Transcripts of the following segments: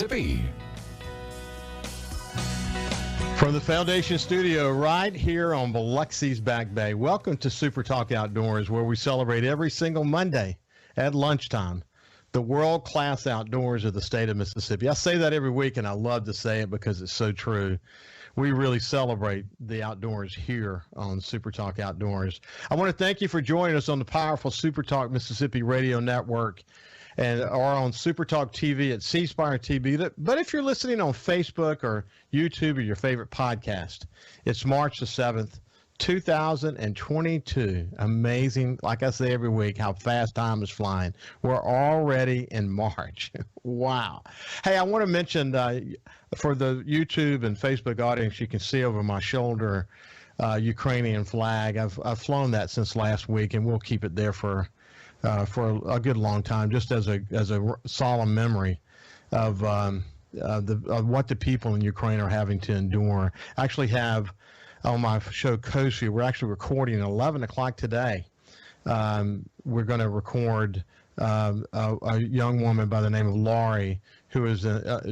Mississippi. From the Foundation Studio right here on Biloxi's Back Bay, welcome to Super Talk Outdoors, where we celebrate every single Monday at lunchtime the world-class outdoors of the state of Mississippi. I say that every week, and I love to say it because it's so true. We really celebrate the outdoors here on Super Talk Outdoors. I want to thank you for joining us on the powerful Super Talk Mississippi radio network and or on Super Talk TV at C Spire TV. But if you're listening on Facebook or YouTube or your favorite podcast, it's March the 7th, 2022. Amazing, like I say every week, how fast time is flying. We're already in March. Wow. Hey, I want to mention for the YouTube and Facebook audience, you can see over my shoulder Ukrainian flag. I've flown that since last week, and we'll keep it there for a good long time, just as a solemn memory of what the people in Ukraine are having to endure. I actually have on my show Coast View, we're actually recording at 11 o'clock today. We're going to record a young woman by the name of Laurie, who is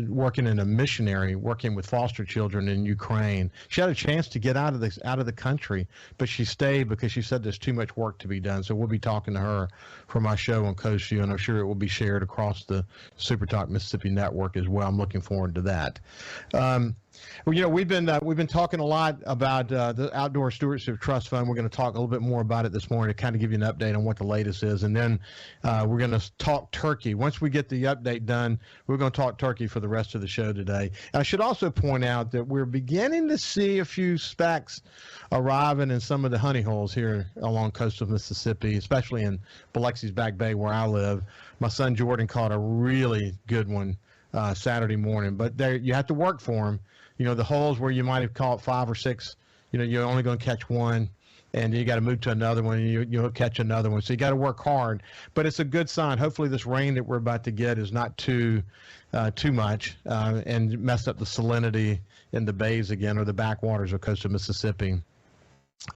working in a missionary, working with foster children in Ukraine. She had a chance to get out of the country, but she stayed because she said there's too much work to be done. So we'll be talking to her for my show on Coast View, and I'm sure it will be shared across the Super Talk Mississippi network as well. I'm looking forward to that. Well, you know, we've been talking a lot about the Outdoor Stewardship Trust Fund. We're going to talk a little bit more about it this morning to kind of give you an update on what the latest is, and then we're going to talk turkey. Once we get the update done, we're going to talk turkey for the rest of the show today. And I should also point out that we're beginning to see a few specks arriving in some of the honey holes here along coastal Mississippi, especially in Biloxi's Back Bay where I live. My son Jordan caught a really good one Saturday morning, but there you have to work for them. You know, the holes where you might have caught 5 or 6, you know, you're only going to catch one, and you got to move to another one, and you'll catch another one. So you got to work hard, but it's a good sign. Hopefully this rain that we're about to get is not too much and mess up the salinity in the bays again or the backwaters of coastal Mississippi.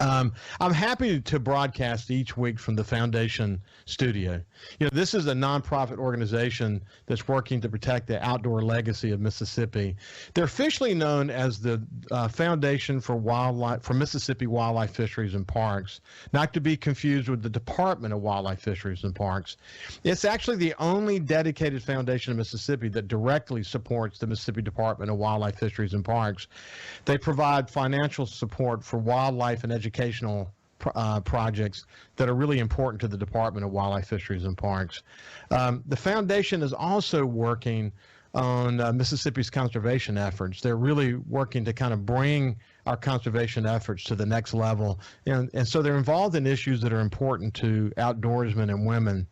I'm happy to broadcast each week from the Foundation Studio. You know, this is a nonprofit organization that's working to protect the outdoor legacy of Mississippi. They're officially known as the Foundation for Mississippi Wildlife Fisheries and Parks, not to be confused with the Department of Wildlife Fisheries and Parks. It's actually the only dedicated foundation in Mississippi that directly supports the Mississippi Department of Wildlife Fisheries and Parks. They provide financial support for wildlife and educational projects that are really important to the Department of Wildlife Fisheries and Parks. The foundation is also working on Mississippi's conservation efforts. They're really working to kind of bring our conservation efforts to the next level. And so they're involved in issues that are important to outdoorsmen and women,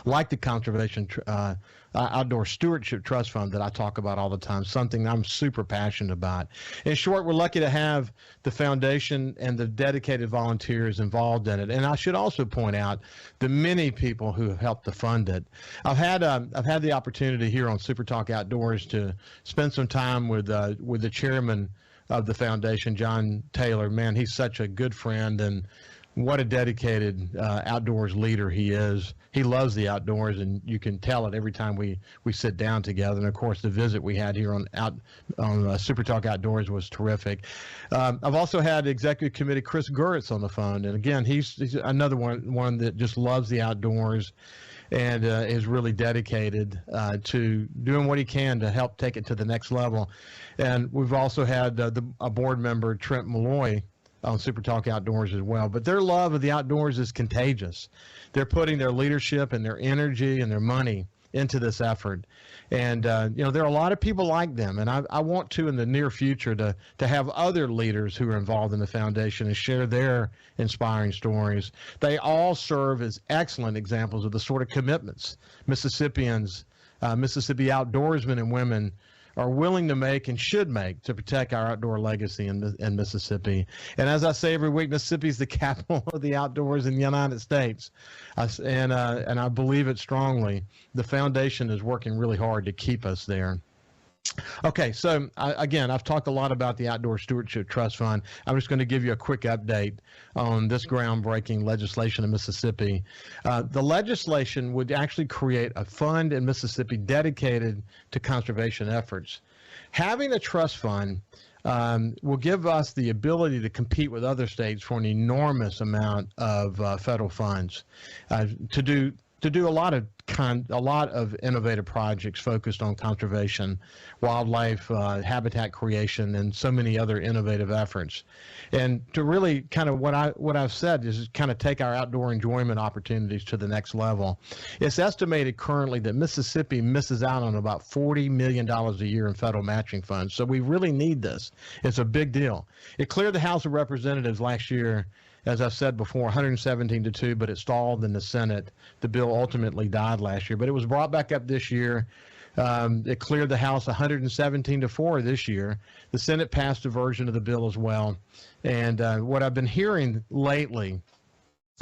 like the Outdoor Stewardship Trust Fund that I talk about all the time, something I'm super passionate about. In short, we're lucky to have the foundation and the dedicated volunteers involved in it. And I should also point out the many people who have helped to fund it. I've had the opportunity here on Super Talk Outdoors to spend some time with the chairman of the foundation, John Taylor. Man, he's such a good friend, and what a dedicated outdoors leader he is. He loves the outdoors, and you can tell it every time we sit down together. And of course, the visit we had here on Super Talk Outdoors was terrific. I've also had Executive Committee Chris Guritz on the phone, and again, he's another one that just loves the outdoors and is really dedicated to doing what he can to help take it to the next level. And we've also had a board member, Trent Malloy, on Super Talk Outdoors as well. But their love of the outdoors is contagious. They're putting their leadership and their energy and their money into this effort. And, you know, there are a lot of people like them. And I want to, in the near future, to have other leaders who are involved in the foundation and share their inspiring stories. They all serve as excellent examples of the sort of commitments Mississippians, Mississippi outdoorsmen and women are willing to make and should make to protect our outdoor legacy in Mississippi. And as I say every week, Mississippi is the capital of the outdoors in the United States. And I believe it strongly. The foundation is working really hard to keep us there. Okay, so again, I've talked a lot about the Outdoor Stewardship Trust Fund. I'm just going to give you a quick update on this groundbreaking legislation in Mississippi. The legislation would actually create a fund in Mississippi dedicated to conservation efforts. Having a trust fund will give us the ability to compete with other states for an enormous amount of federal funds to do a lot of innovative projects focused on conservation, wildlife, habitat creation, and so many other innovative efforts. And to really kind of what I've said is kind of take our outdoor enjoyment opportunities to the next level. It's estimated currently that Mississippi misses out on about $40 million a year in federal matching funds. So we really need this. It's a big deal. It cleared the House of Representatives last year, as I've said before, 117-2, but it stalled in the Senate. The bill ultimately died last year, but it was brought back up this year. It cleared the House 117-4 this year. The Senate passed a version of the bill as well. And what I've been hearing lately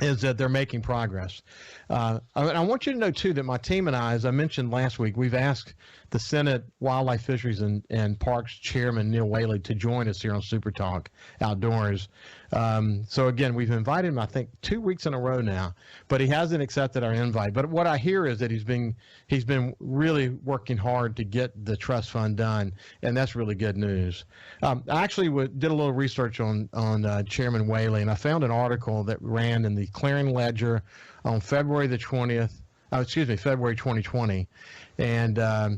is that they're making progress. I want you to know, too, that my team and I, as I mentioned last week, we've asked the Senate Wildlife, Fisheries, and Parks Chairman Neil Whaley to join us here on Super Talk Outdoors. So, again, we've invited him, I think, 2 weeks in a row now, but he hasn't accepted our invite. But what I hear is that he's been really working hard to get the trust fund done, and that's really good news. I actually did a little research on Chairman Whaley, and I found an article that ran in the Clarion Ledger on February 2020. And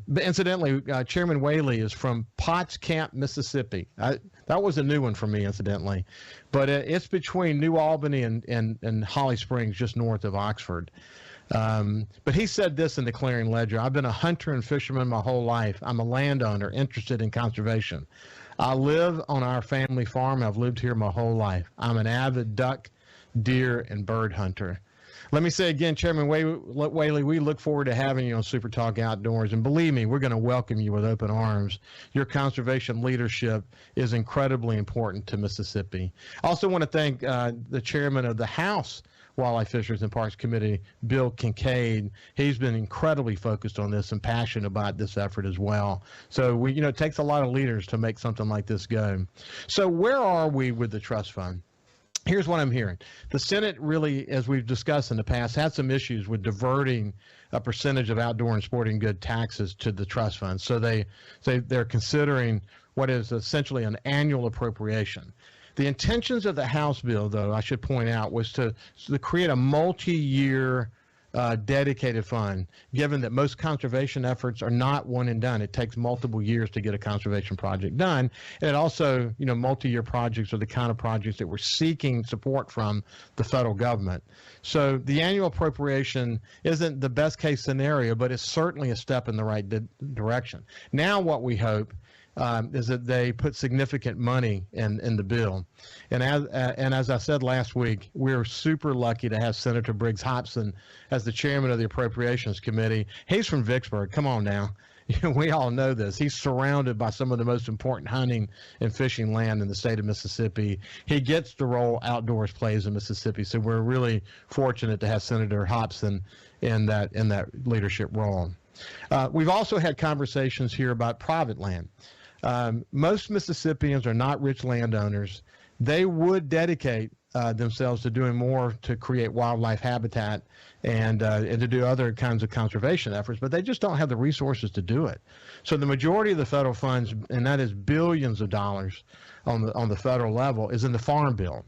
but incidentally, Chairman Whaley is from Potts Camp, Mississippi. That was a new one for me, incidentally. But it's between New Albany and Holly Springs, just north of Oxford. But he said this in the Clarion Ledger: "I've been a hunter and fisherman my whole life. I'm a landowner interested in conservation. I live on our family farm. I've lived here my whole life. I'm an avid duck, deer, and bird hunter." Let me say again, Chairman Whaley, we look forward to having you on Super Talk Outdoors. And believe me, we're going to welcome you with open arms. Your conservation leadership is incredibly important to Mississippi. I also want to thank the chairman of the House Wildlife, Fisheries, and Parks Committee, Bill Kincaid. He's been incredibly focused on this and passionate about this effort as well. So it takes a lot of leaders to make something like this go. So where are we with the trust fund? Here's what I'm hearing. The Senate really, as we've discussed in the past, had some issues with diverting a percentage of outdoor and sporting good taxes to the trust fund. So they're considering what is essentially an annual appropriation. The intentions of the House bill, though, I should point out, was to create a multi-year dedicated fund, given that most conservation efforts are not one and done. It takes multiple years to get a conservation project done. And it also, multi-year projects are the kind of projects that we're seeking support from the federal government. So the annual appropriation isn't the best case scenario, but it's certainly a step in the right direction. Now what we hope is that they put significant money in the bill. And as I said last week, we're super lucky to have Senator Briggs Hobson as the chairman of the Appropriations Committee. He's from Vicksburg. Come on now. We all know this. He's surrounded by some of the most important hunting and fishing land in the state of Mississippi. He gets the role Outdoors plays in Mississippi. So we're really fortunate to have Senator Hobson in that leadership role. We've also had conversations here about private land. Most Mississippians are not rich landowners. They would dedicate themselves to doing more to create wildlife habitat and to do other kinds of conservation efforts, but they just don't have the resources to do it. So the majority of the federal funds, and that is billions of dollars on the federal level, is in the Farm Bill.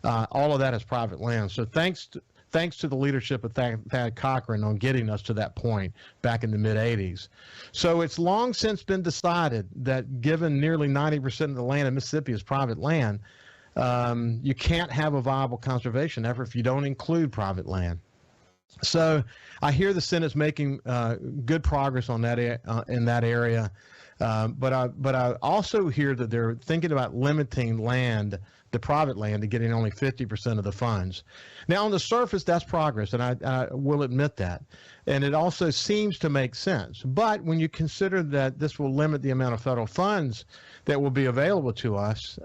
All of that is private land. So thanks to the leadership of Thad Cochran on getting us to that point back in the mid-'80s. So it's long since been decided that given nearly 90% of the land in Mississippi is private land, you can't have a viable conservation effort if you don't include private land. So I hear the Senate's making good progress on that in that area, but I also hear that they're thinking about limiting the private land, to getting only 50% of the funds. Now, on the surface, that's progress, and I will admit that. And it also seems to make sense. But when you consider that this will limit the amount of federal funds that will be available to us,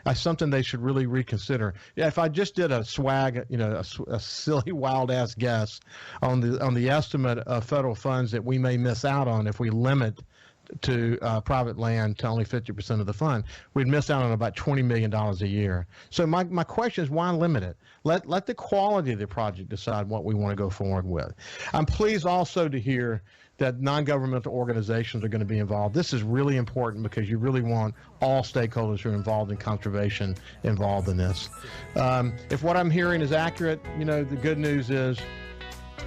that's something they should really reconsider. Yeah, if I just did a swag, a silly, wild-ass guess on the estimate of federal funds that we may miss out on if we limit to private land to only 50% of the fund, we'd miss out on about $20 million a year. So my question is, why limit it? Let the quality of the project decide what we want to go forward with. I'm pleased also to hear that non-governmental organizations are going to be involved. This is really important because you really want all stakeholders who are involved in conservation involved in this. If what I'm hearing is accurate, the good news is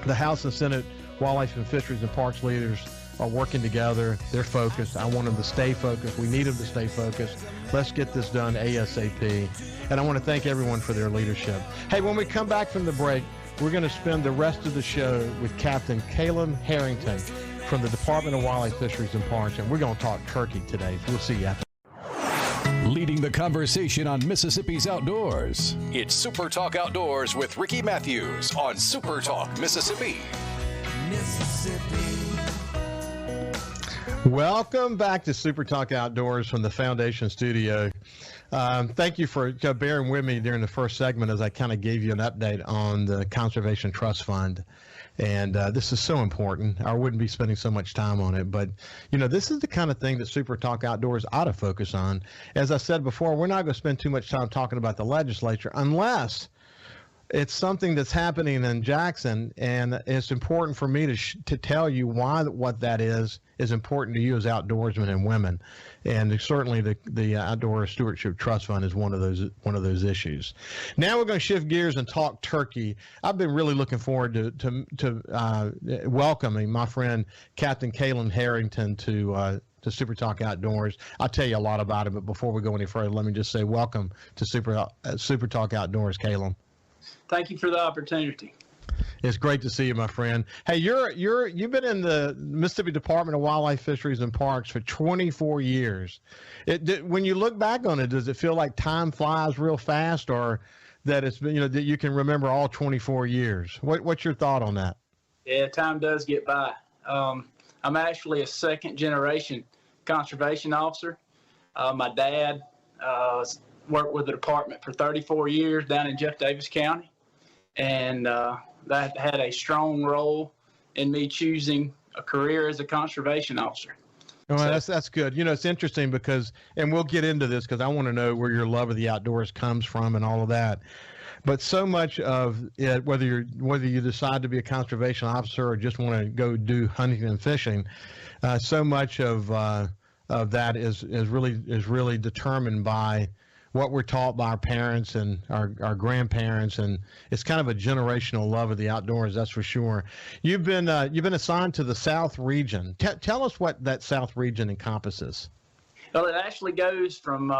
the House and Senate Wildlife and Fisheries and Parks leaders are working together. They're focused. I want them to stay focused. We need them to stay focused. Let's get this done ASAP. And I want to thank everyone for their leadership. Hey, when we come back from the break, we're going to spend the rest of the show with Captain Caleb Harrington from the Department of Wildlife, Fisheries, and Parks, and we're going to talk turkey today. We'll see you after. Leading the conversation on Mississippi's outdoors, it's Super Talk Outdoors with Ricky Matthews on Super Talk Mississippi. Welcome back to Super Talk Outdoors from the Foundation Studio. Thank you for bearing with me during the first segment as I kind of gave you an update on the Conservation Trust Fund. And this is so important. I wouldn't be spending so much time on it. But, this is the kind of thing that Super Talk Outdoors ought to focus on. As I said before, we're not going to spend too much time talking about the legislature unless it's something that's happening in Jackson, and it's important for me to tell you why what that is important to you as outdoorsmen and women. And certainly the Outdoor Stewardship Trust Fund is one of those issues. Now we're going to shift gears and talk turkey. I've been really looking forward to welcoming my friend Captain Caleb Harrington to Super Talk Outdoors. I'll tell you a lot about it, but before we go any further, let me just say welcome to Super Talk Outdoors, Caleb. Thank you for the opportunity. It's great to see you, my friend. Hey, you've been in the Mississippi Department of Wildlife, Fisheries, and Parks for 24 years. When you look back on it, does it feel like time flies real fast, or that it's been, that you can remember all 24 years? What's your thought on that? Yeah, time does get by. I'm actually a second-generation conservation officer. My dad worked with the department for 34 years down in Jeff Davis County, and that had a strong role in me choosing a career as a conservation officer. Well, that's good. It's interesting because, and we'll get into this because I want to know where your love of the outdoors comes from and all of that. But so much of it, whether you decide to be a conservation officer or just want to go do hunting and fishing, so much of that is really determined by what we're taught by our parents and our grandparents, and it's kind of a generational love of the outdoors, that's for sure. You've been assigned to the South region. Tell us what that South region encompasses. Well, it actually goes from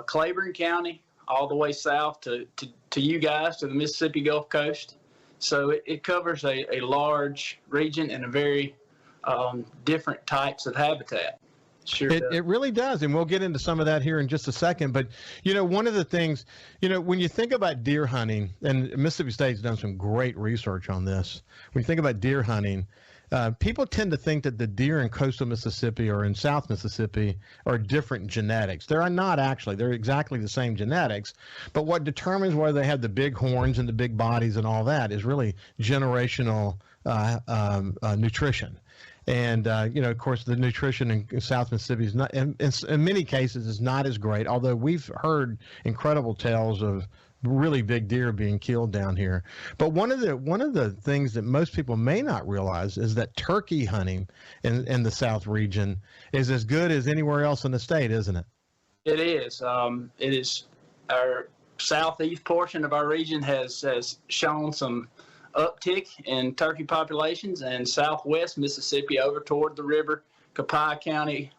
Claiborne County all the way south to you guys, to the Mississippi Gulf Coast. So it covers a large region and a very different types of habitat. Sure it really does, and we'll get into some of that here in just a second. But, one of the things, when you think about deer hunting, and Mississippi State's done some great research on this, when you think about deer hunting, people tend to think that the deer in coastal Mississippi or in South Mississippi are different genetics. They're not actually. They're exactly the same genetics. But what determines whether they have the big horns and the big bodies and all that is really generational nutrition. And, of course, the nutrition in South Mississippi is not, in many cases, is not as great, although we've heard incredible tales of really big deer being killed down here. But one of the things that most people may not realize is that turkey hunting in the South region is as good as anywhere else in the state, isn't it? It is. It is. Our southeast portion of our region has shown some uptick in turkey populations, and southwest Mississippi over toward the river, Copiah County,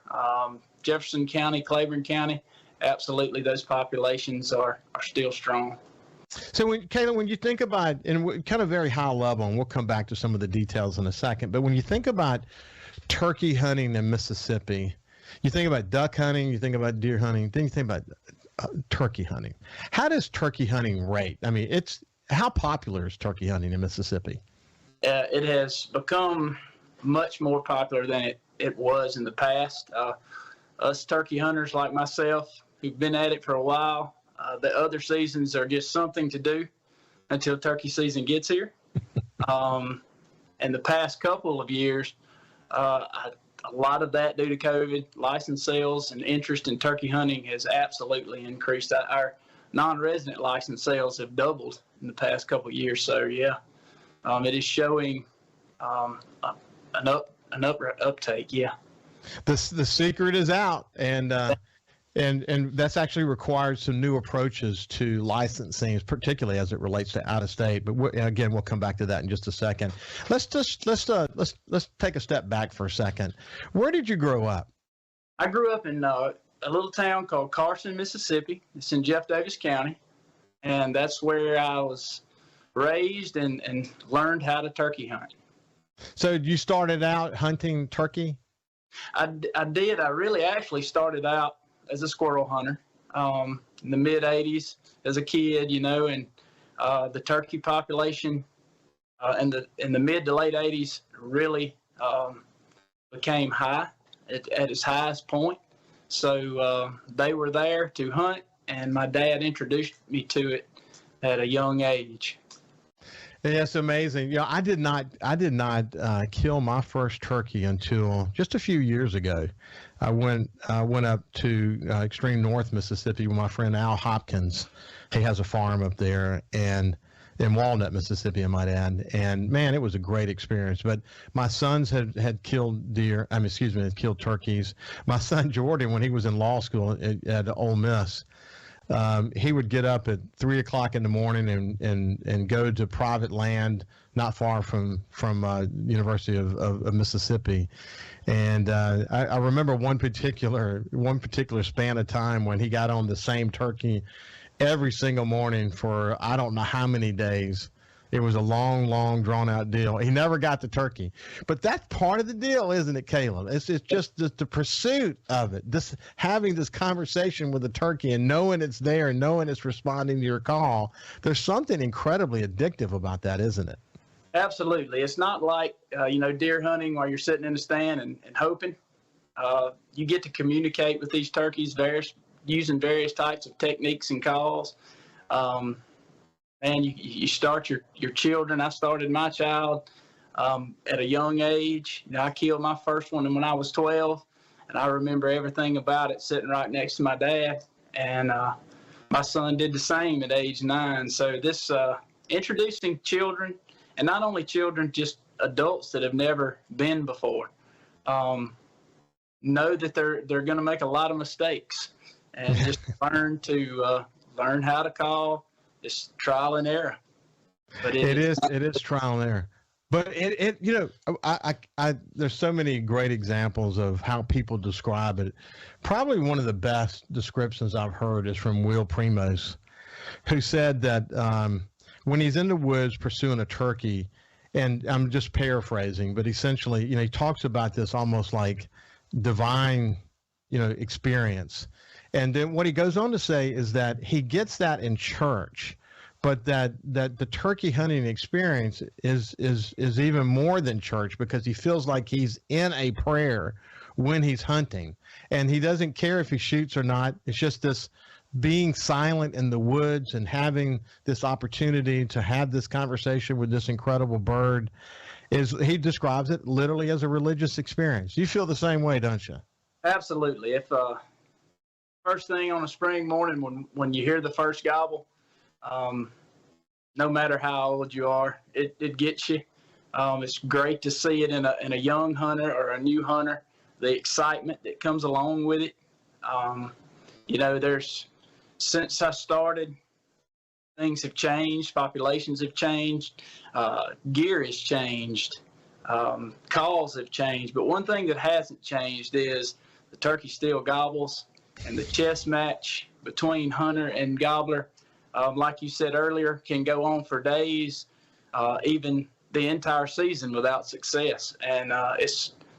Jefferson County, Claiborne County, absolutely those populations are still strong. So, Caleb, when you think about, and kind of very high level, and we'll come back to some of the details in a second, but when you think about turkey hunting in Mississippi, you think about duck hunting, you think about deer hunting, then you think about turkey hunting. How does turkey hunting rate? I mean, how popular is turkey hunting in Mississippi? It has become much more popular than it was in the past. Us turkey hunters like myself, who've been at it for a while, the other seasons are just something to do until turkey season gets here. And the past couple of years, I a lot of that due to COVID. License sales and interest in turkey hunting has absolutely increased. Our non-resident license sales have doubled in the past couple of years. So yeah, it is showing an uptake. Yeah. The secret is out, and that's actually required some new approaches to licensing, particularly as it relates to out of state. But again, we'll come back to that in just a second. Let's take a step back for a second. Where did you grow up? I grew up in a little town called Carson, Mississippi. It's in Jeff Davis County, and that's where I was raised and learned how to turkey hunt. So you started out hunting turkey? I did. I really actually started out as a squirrel hunter in the mid 80s as a kid, and the turkey population in the mid to late 80s really became high at its highest point. So they were there to hunt, and my dad introduced me to it at a young age. Yeah, it's amazing. I did not kill my first turkey until just a few years ago. I went up to extreme north Mississippi with my friend Al Hopkins. He has a farm up there, and in Walnut, Mississippi, I might add. And man, it was a great experience. But my sons had killed had killed turkeys. My son Jordan, when he was in law school at Ole Miss, he would get up at 3 o'clock in the morning and go to private land not far from University of Mississippi. And I remember one particular span of time when he got on the same turkey every single morning for I don't know how many days. It was a long, drawn-out deal. He never got the turkey. But that's part of the deal, isn't it, Caleb? It's just the pursuit of it, having this conversation with the turkey and knowing it's there and knowing it's responding to your call. There's something incredibly addictive about that, isn't it? Absolutely. It's not like, deer hunting where you're sitting in the stand and hoping. You get to communicate with these turkeys using various types of techniques and calls. And you start your children. I started my child at a young age. I killed my first one when I was 12, and I remember everything about it sitting right next to my dad. And my son did the same at age 9. So this introducing children, and not only children, just adults that have never been before, know that they're going to make a lot of mistakes, and just learn how to call. It's trial and error. But it is trial and error. But I there's so many great examples of how people describe it. Probably one of the best descriptions I've heard is from Will Primos, who said that when he's in the woods pursuing a turkey, and I'm just paraphrasing, but essentially, he talks about this almost like divine, experience. And then what he goes on to say is that he gets that in church, but that the turkey hunting experience is even more than church, because he feels like he's in a prayer when he's hunting, and he doesn't care if he shoots or not. It's just this being silent in the woods and having this opportunity to have this conversation with this incredible bird. He describes it literally as a religious experience. You feel the same way, don't you? Absolutely. If first thing on a spring morning when you hear the first gobble, no matter how old you are, it gets you. It's great to see it in a young hunter or a new hunter, the excitement that comes along with it. Since I started, things have changed, populations have changed, gear has changed, calls have changed. But one thing that hasn't changed is the turkey still gobbles. And the chess match between hunter and gobbler, like you said earlier, can go on for days, even the entire season without success. And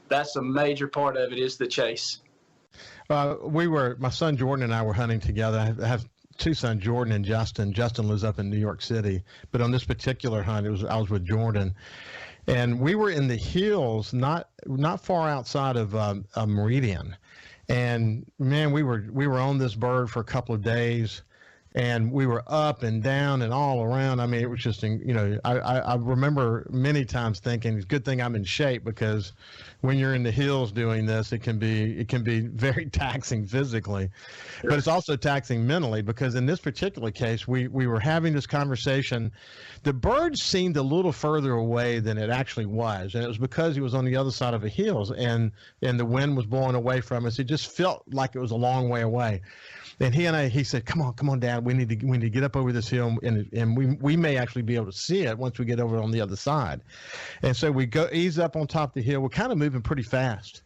that's a major part of it, is the chase. My son Jordan and I were hunting together. I have two sons, Jordan and Justin. Justin lives up in New York City, but on this particular hunt, I was with Jordan, and we were in the hills, not far outside of Meridian. And man, we were on this bird for a couple of days, and we were up and down and all around. I mean, it was just, I remember many times thinking, it's a good thing I'm in shape, because when you're in the hills doing this, it can be very taxing physically, but it's also taxing mentally, because in this particular case, we were having this conversation. The bird seemed a little further away than it actually was, and it was because he was on the other side of the hills, and the wind was blowing away from us. It just felt like it was a long way away. And he said, come on, Dad, we need to get up over this hill, and we may actually be able to see it once we get over on the other side. And so we ease up on top of the hill. We're kind of moving pretty fast.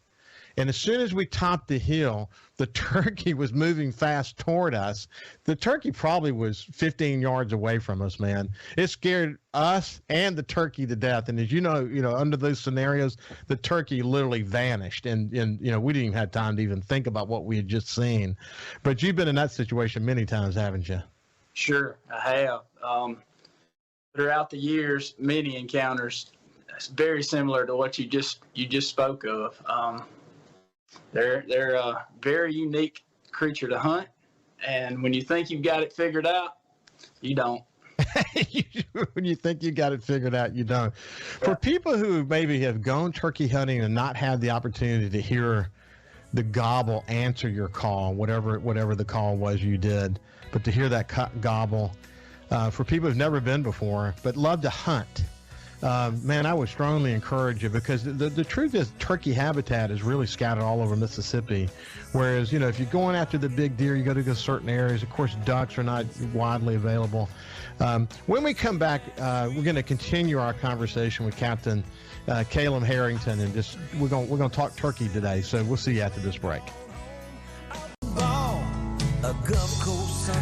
And as soon as we topped the hill, the turkey was moving fast toward us. The turkey probably was 15 yards away from us, man. It scared us and the turkey to death. And as you know, under those scenarios, the turkey literally vanished. And we didn't even have time to even think about what we had just seen. But you've been in that situation many times, haven't you? Sure, I have. Throughout the years, many encounters. It's very similar to what you just spoke of. They're a very unique creature to hunt, and when you think you've got it figured out, you don't. When you think you got it figured out, you don't. Yeah. For people who maybe have gone turkey hunting and not had the opportunity to hear the gobble answer your call, whatever the call was you did, but to hear that gobble, for people who've never been before but love to hunt, man, I would strongly encourage you, because the truth is turkey habitat is really scattered all over Mississippi. Whereas, if you're going after the big deer, you got to go to certain areas. Of course, ducks are not widely available. When we come back, we're going to continue our conversation with Captain Caleb Harrington, and we're going to talk turkey today. So we'll see you after this break.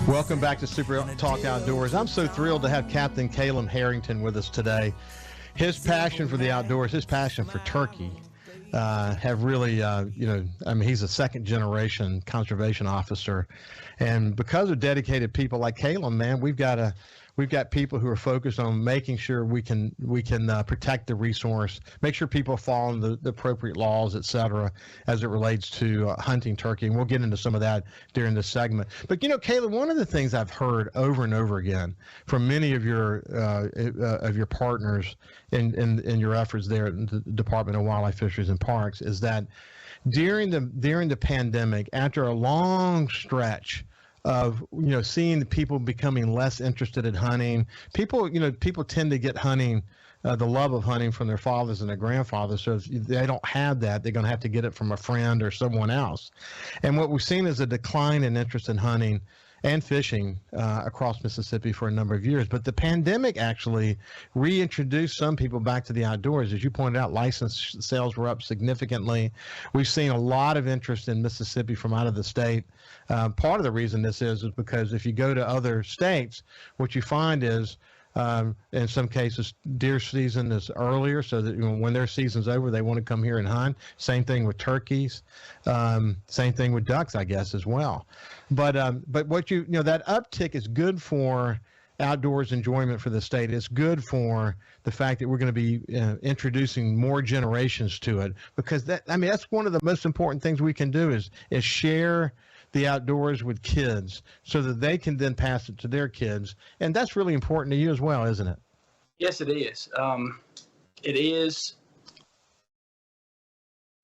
Welcome back to Super Talk Outdoors. I'm so thrilled to have Captain Caleb Harrington with us today. His passion for the outdoors, his passion for turkey, have really, he's a second generation conservation officer. And because of dedicated people like Caleb, man, we've got people who are focused on making sure we can protect the resource, make sure people follow the appropriate laws, et cetera, as it relates to hunting turkey. And we'll get into some of that during this segment. But, Caleb, one of the things I've heard over and over again from many of your partners in your efforts there at the Department of Wildlife, Fisheries, and Parks is that during the pandemic, after a long stretch of seeing the people becoming less interested in hunting, people tend to get hunting, the love of hunting, from their fathers and their grandfathers. So if they don't have that, they're going to have to get it from a friend or someone else. And what we've seen is a decline in interest in hunting and fishing across Mississippi for a number of years. But the pandemic actually reintroduced some people back to the outdoors. As you pointed out, license sales were up significantly. We've seen a lot of interest in Mississippi from out of the state. Part of the reason this is because if you go to other states, what you find is, in some cases, deer season is earlier, so that when their season's over, they want to come here and hunt. Same thing with turkeys. Same thing with ducks, I guess, as well. But what that uptick is good for outdoors enjoyment for the state. It's good for the fact that we're going to be introducing more generations to it, because that's one of the most important things we can do is share the outdoors with kids so that they can then pass it to their kids. And that's really important to you as well, isn't it? Yes, it is. It is.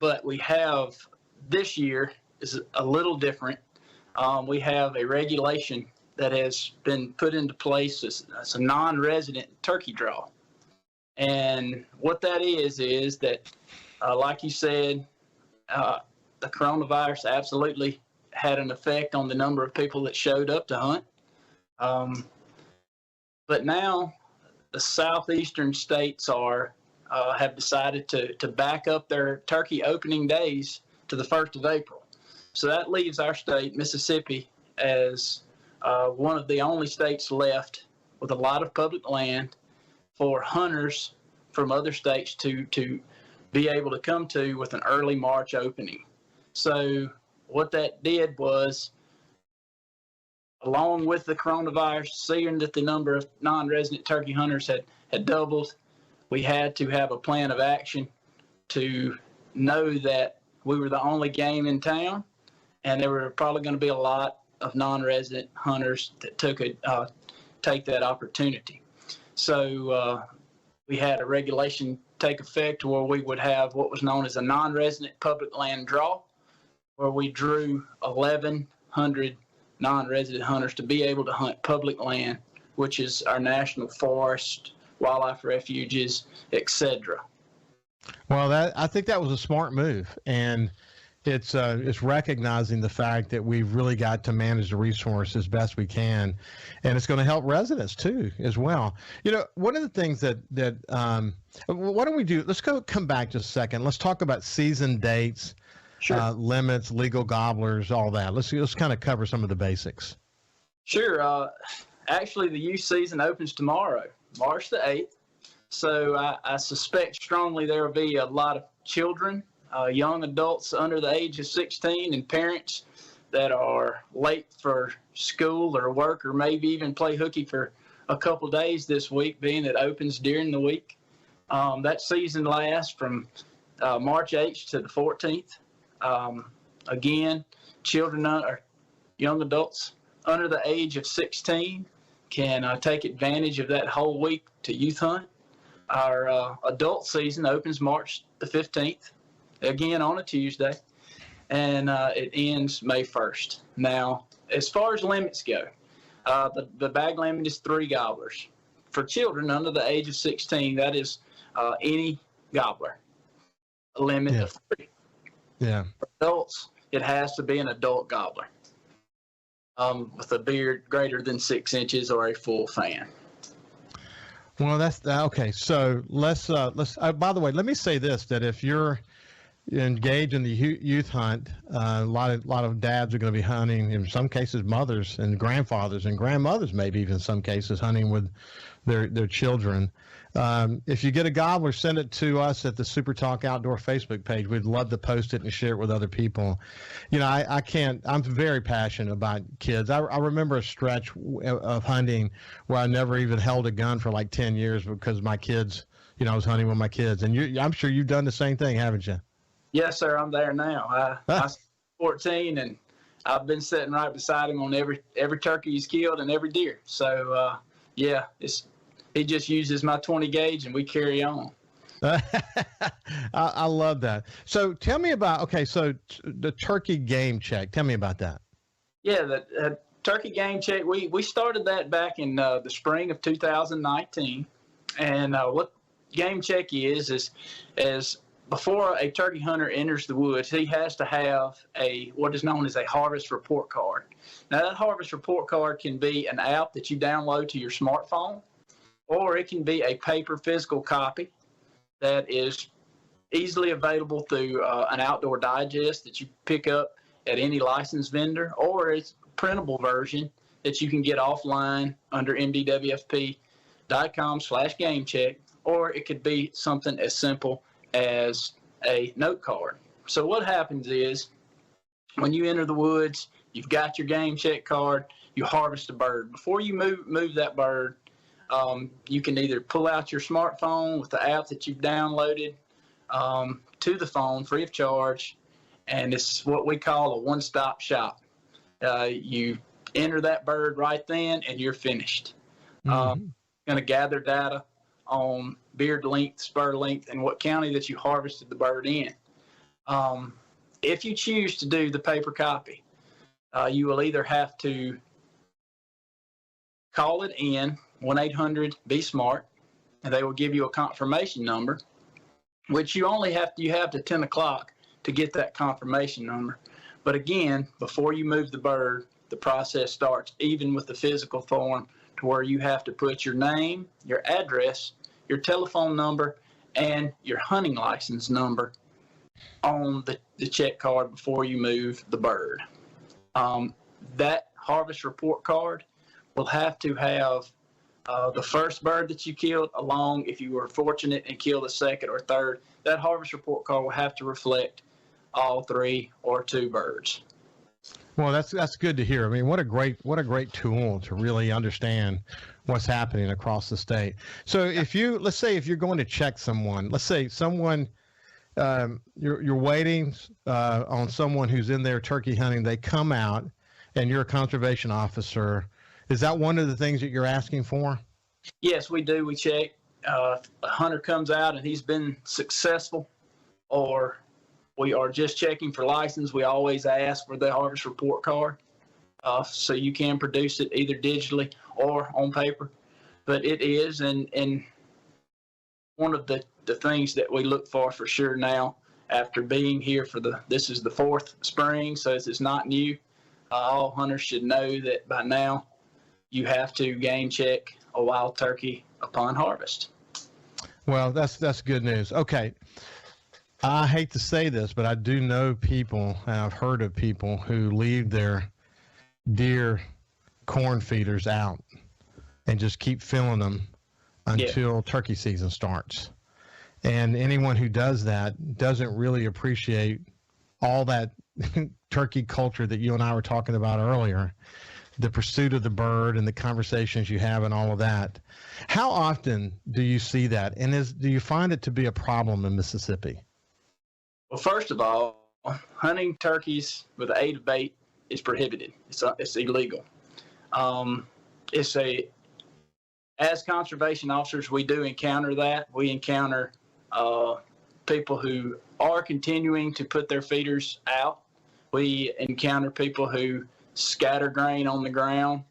But we have, this year is a little different. We have a regulation that has been put into place as a non-resident turkey draw. And what that is that, like you said, the coronavirus absolutely had an effect on the number of people that showed up to hunt. But now the southeastern states have decided to back up their turkey opening days to the 1st of April. So that leaves our state, Mississippi, as one of the only states left with a lot of public land for hunters from other states to be able to come to with an early March opening. So what that did was, along with the coronavirus, seeing that the number of non-resident turkey hunters had doubled, we had to have a plan of action to know that we were the only game in town, and there were probably going to be a lot of non-resident hunters that take that opportunity. So we had a regulation take effect where we would have what was known as a non-resident public land draw, where we drew 1,100 non-resident hunters to be able to hunt public land, which is our national forest, wildlife refuges, etc. Well, I think that was a smart move, and it's recognizing the fact that we've really got to manage the resource as best we can, and it's going to help residents too as well. One of the things that why don't we do? Let's come back just a second. Let's talk about season dates, Sure. Limits, legal gobblers, all that. Let's kind of cover some of the basics. Sure. Actually, the youth season opens tomorrow, March the 8th. So I suspect strongly there will be a lot of children, young adults under the age of 16, and parents that are late for school or work, or maybe even play hooky for a couple days this week, being it opens during the week. That season lasts from March 8th to the 14th. Again, children or young adults under the age of 16 can take advantage of that whole week to youth hunt. Our adult season opens March the 15th, again on a Tuesday, and it ends May 1st. Now, as far as limits go, the bag limit is 3 gobblers. For children under the age of 16, that is any gobbler, a limit of 3. Yeah. For adults, it has to be an adult gobbler with a beard greater than 6 inches or a full fan. Well, that's okay. So let's by the way, let me say this, that if you're engaged in the youth hunt, a lot of dads are going to be hunting, in some cases mothers and grandfathers and grandmothers, maybe even in some cases hunting with their children. If you get a gobbler, send it to us at the Super Talk Outdoor Facebook page. We'd love to post it and share it with other people. I'm very passionate about kids. I remember a stretch of hunting where I never even held a gun for like 10 years because my kids, I was hunting with my kids. And I'm sure you've done the same thing, haven't you? Yes, sir. I'm there now. I'm 14, and I've been sitting right beside him on every turkey he's killed and every deer. So, he just uses my 20 gauge, and we carry on. I love that. So tell me about, the turkey game check. Tell me about that. Yeah, the turkey game check, we started that back in the spring of 2019. And what game check is before a turkey hunter enters the woods, he has to have what is known as a harvest report card. Now, that harvest report card can be an app that you download to your smartphone, or it can be a paper physical copy that is easily available through an outdoor digest that you pick up at any licensed vendor, or it's a printable version that you can get offline under mdwfp.com/gamecheck, or it could be something as simple as a note card. So what happens is when you enter the woods, you've got your game check card, you harvest a bird. Before you move that bird, you can either pull out your smartphone with the app that you've downloaded to the phone free of charge, and it's what we call a one-stop shop. You enter that bird right then, and you're finished. Going to gather data on beard length, spur length, and what county that you harvested the bird in. If you choose to do the paper copy, you will either have to call it in, 1-800-BE-SMART, and they will give you a confirmation number, which you have to 10 o'clock to get that confirmation number. But again, before you move the bird, the process starts even with the physical form, to where you have to put your name, your address, your telephone number, and your hunting license number on the check card before you move the bird. That harvest report card will have to have the first bird that you killed, along, if you were fortunate and killed a second or third. That harvest report card will have to reflect all 3 or 2 birds. Well, that's good to hear. I mean, what a great tool to really understand what's happening across the state. So let's say if you're going to check someone, let's say someone, you're waiting on someone who's in there turkey hunting, they come out and you're a conservation officer. Is that one of the things that you're asking for? Yes, we do. We check a hunter comes out and he's been successful, or we are just checking for license, we always ask for the harvest report card. So you can produce it either digitally or on paper. But it is, and one of the things that we look for sure now, after being here this is the 4th spring, so this is not new. All hunters should know that by now you have to game check a wild turkey upon harvest. Well, that's good news. Okay. I hate to say this, but I do know people, and I've heard of people who leave their deer corn feeders out and just keep filling them until turkey season starts. And anyone who does that doesn't really appreciate all that turkey culture that you and I were talking about earlier, the pursuit of the bird and the conversations you have and all of that. How often do you see that? And do you find it to be a problem in Mississippi? Well, first of all, hunting turkeys with the aid of bait is prohibited. It's illegal. As conservation officers, we do encounter that. We encounter people who are continuing to put their feeders out. We encounter people who scatter grain on the ground,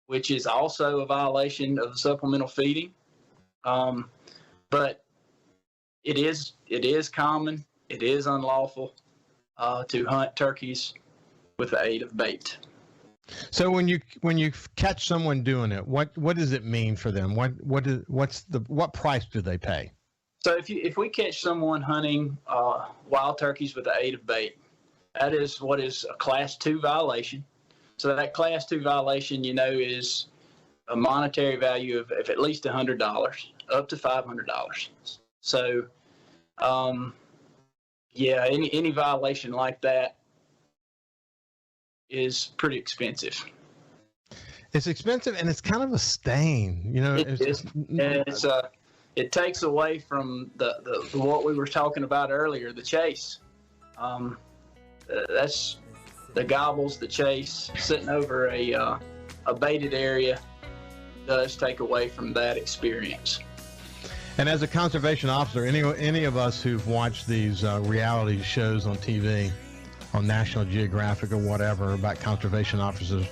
which is also a violation of supplemental feeding. But it is common. It is unlawful to hunt turkeys with the aid of bait. So when you catch someone doing it, what does it mean for them? What price do they pay? So if we catch someone hunting wild turkeys with the aid of bait, that is what is a Class 2 violation. So that Class 2 violation, is a monetary value of at least $100, up to $500. So, any violation like that is pretty expensive. It's expensive, and it's kind of a stain, It takes away from the what we were talking about earlier, the chase. That's the gobbles, the chase, sitting over a baited area does take away from that experience. And as a conservation officer, any of us who've watched these reality shows on TV, on National Geographic or whatever, about conservation officers,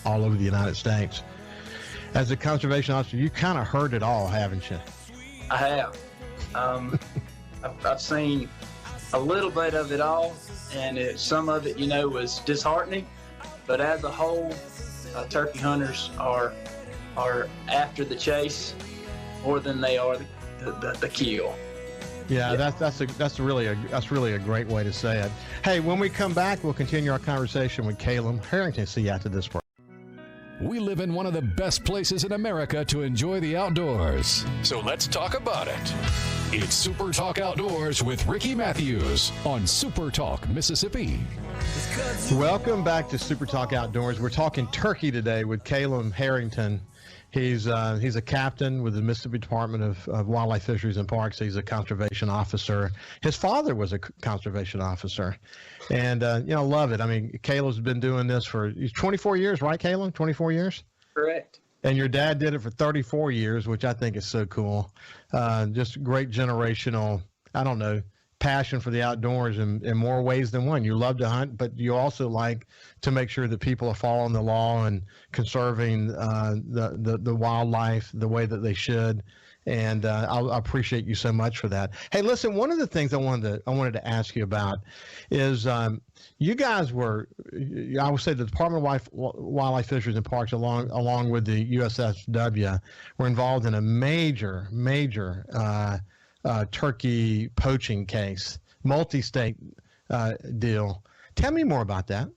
all over the United States, as a conservation officer, you kind of heard it all, haven't you? I have. I've seen a little bit of it all, and some of it, was disheartening. But as a whole, turkey hunters are after the chase more than they are the kill. Yeah, that's really a great way to say it. Hey, when we come back, we'll continue our conversation with Caleb Harrington. See you after this break. We live in one of the best places in America to enjoy the outdoors. So let's talk about it. It's Super Talk Outdoors with Ricky Matthews on Super Talk Mississippi. Welcome back to Super Talk Outdoors. We're talking turkey today with Caleb Harrington. He's a captain with the Mississippi Department of Wildlife, Fisheries, and Parks. He's a conservation officer. His father was a conservation officer. And, love it. I mean, Caleb's been doing this for 24 years, right, Caleb? 24 years? Correct. And your dad did it for 34 years, which I think is so cool. Just great generational, passion for the outdoors in more ways than one. You love to hunt, but you also like to make sure that people are following the law and conserving the wildlife the way that they should. And I appreciate you so much for that. Hey, listen, one of the things I wanted to ask you about is you guys were, I would say the Department of Wildlife, Fisheries, and Parks, along with the USFW, were involved in a major turkey poaching case, multi-state deal. Tell me more about that.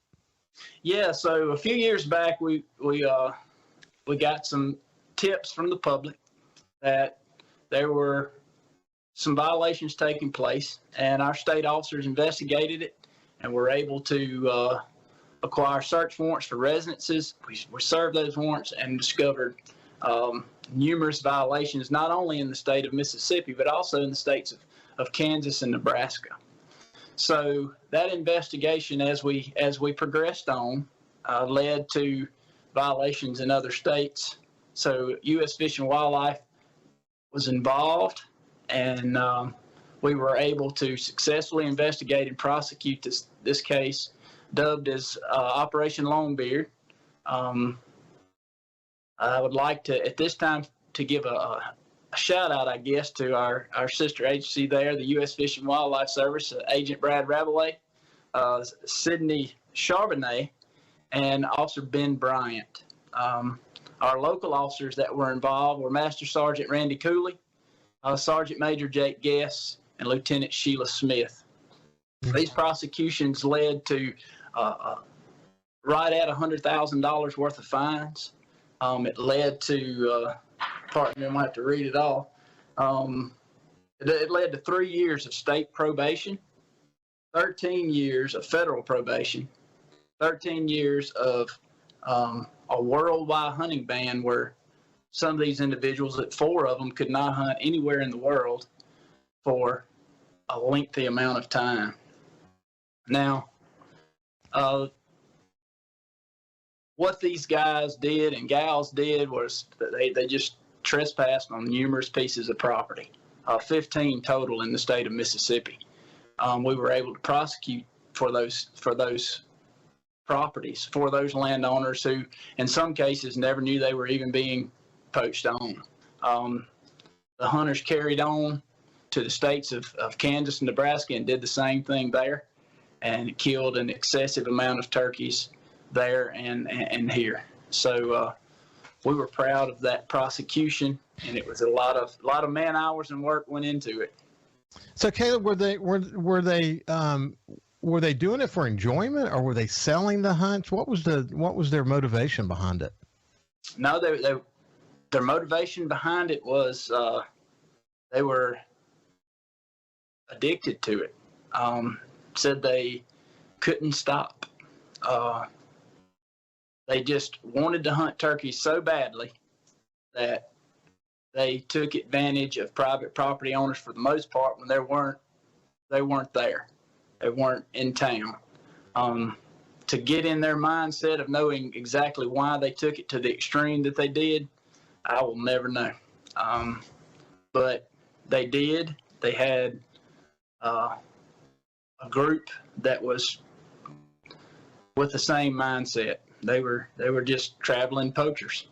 Yeah, so a few years back, we got some tips from the public that there were some violations taking place, and our state officers investigated it and were able to acquire search warrants for residences. We served those warrants and discovered numerous violations, not only in the state of Mississippi, but also in the states of Kansas and Nebraska. So that investigation, as we progressed on, led to violations in other states. So U.S. Fish and Wildlife was involved, and we were able to successfully investigate and prosecute this case, dubbed as Operation Longbeard. I would like to, at this time, to give a shout out, I guess, to our sister agency there, the U.S. Fish and Wildlife Service, Agent Brad Rabelais, Sydney Charbonnet, and Officer Ben Bryant. Our local officers that were involved were Master Sergeant Randy Cooley, Sergeant Major Jake Guess, and Lieutenant Sheila Smith. These prosecutions led to right at $100,000 worth of fines. It led to, pardon me, I might have to read it all. It led to 3 years of state probation, 13 years of federal probation, 13 years of a worldwide hunting ban where some of these individuals, 4 of them, could not hunt anywhere in the world for a lengthy amount of time. Now, what these guys did and gals did was they just trespassed on numerous pieces of property, 15 total in the state of Mississippi. We were able to prosecute for those properties, for those landowners who, in some cases, never knew they were even being poached on. The hunters carried on to the states of Kansas and Nebraska and did the same thing there, and killed an excessive amount of turkeys there and here. So we were proud of that prosecution, and it was a lot of man hours and work went into it. So Caleb, were they doing it for enjoyment, or were they selling the hunts? What was their motivation behind it? No, their motivation behind it was they were addicted to it. Said they couldn't stop. They just wanted to hunt turkeys so badly that they took advantage of private property owners for the most part when they weren't there. They weren't in town. To get in their mindset of knowing exactly why they took it to the extreme that they did, I will never know. But they did. They had a group that was with the same mindset. They were just traveling poachers.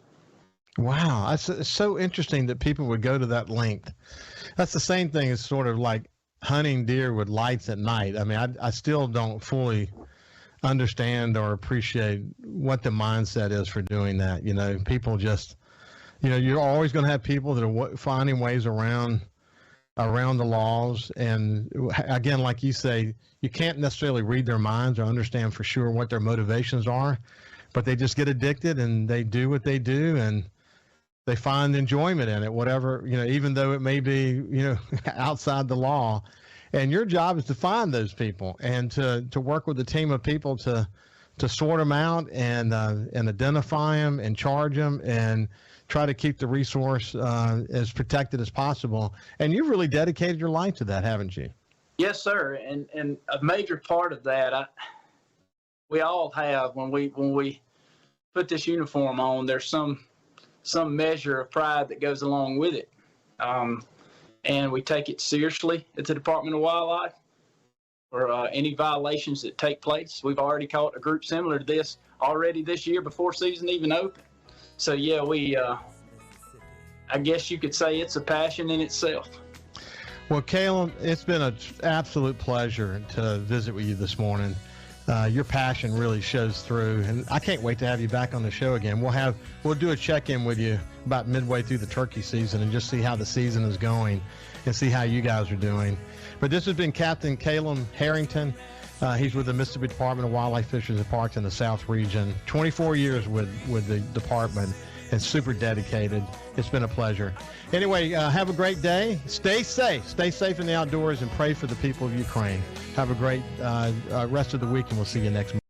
Wow, it's so interesting that people would go to that length. That's the same thing as sort of like hunting deer with lights at night. I mean, I still don't fully understand or appreciate what the mindset is for doing that. You know, people just, you know, you're always going to have people that are finding ways around the laws. And again, like you say, you can't necessarily read their minds or understand for sure what their motivations are, but they just get addicted and they do what they do, and they find enjoyment in it, whatever, you know, even though it may be, you know, outside the law. And your job is to find those people and to work with a team of people to sort them out and identify them and charge them and try to keep the resource as protected as possible. And you've really dedicated your life to that, haven't you? Yes, sir. And a major part of that, we all have when we put this uniform on. There's some measure of pride that goes along with it, and we take it seriously at the Department of Wildlife for any violations that take place. We've already caught a group similar to this already this year before season even opened. So yeah, we I guess you could say it's a passion in itself. Well, Caleb, it's been an absolute pleasure to visit with you this morning. Your passion really shows through, and I can't wait to have you back on the show again. We'll do a check-in with you about midway through the turkey season and just see how the season is going and see how you guys are doing. But this has been Captain Caleb Harrington. He's with the Mississippi Department of Wildlife, Fisheries, and Parks in the South region. 24 years with the department and super dedicated. It's been a pleasure. Anyway, have a great day. Stay safe. Stay safe in the outdoors and pray for the people of Ukraine. Have a great rest of the week, and we'll see you next month.